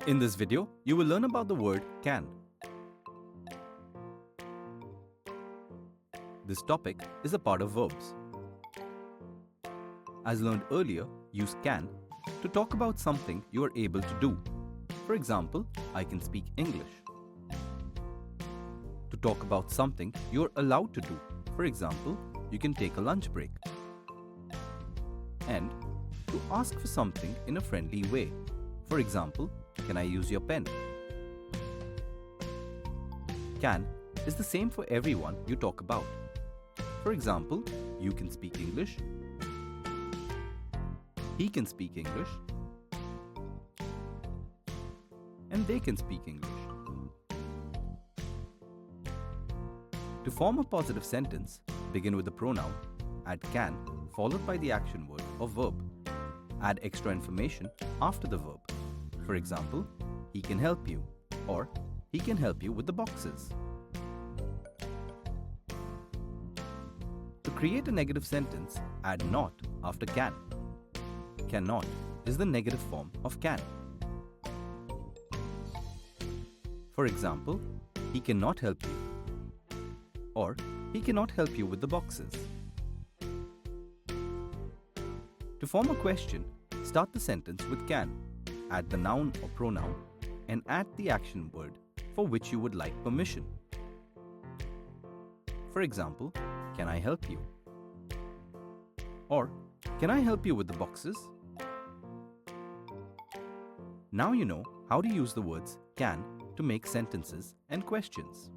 In this video, you will learn about the word can. This topic is a part of verbs. As learned earlier, use can to talk about something you are able to do. For example, I can speak English. To talk about something you are allowed to do. For example, you can take a lunch break. And to ask for something in a friendly way. For example, can I use your pen? Can is the same for everyone you talk about. For example, you can speak English. He can speak English. And they can speak English. To form a positive sentence, begin with the pronoun, add can, followed by the action word or verb. Add extra information after the verb. For example, he can help you, or he can help you with the boxes. To create a negative sentence, add not after can. Cannot is the negative form of can. For example, he cannot help you, or he cannot help you with the boxes. To form a question, start the sentence with can, add the noun or pronoun, and add the action word for which you would like permission. For example, can I help you? Or, can I help you with the boxes? Now you know how to use the words can to make sentences and questions.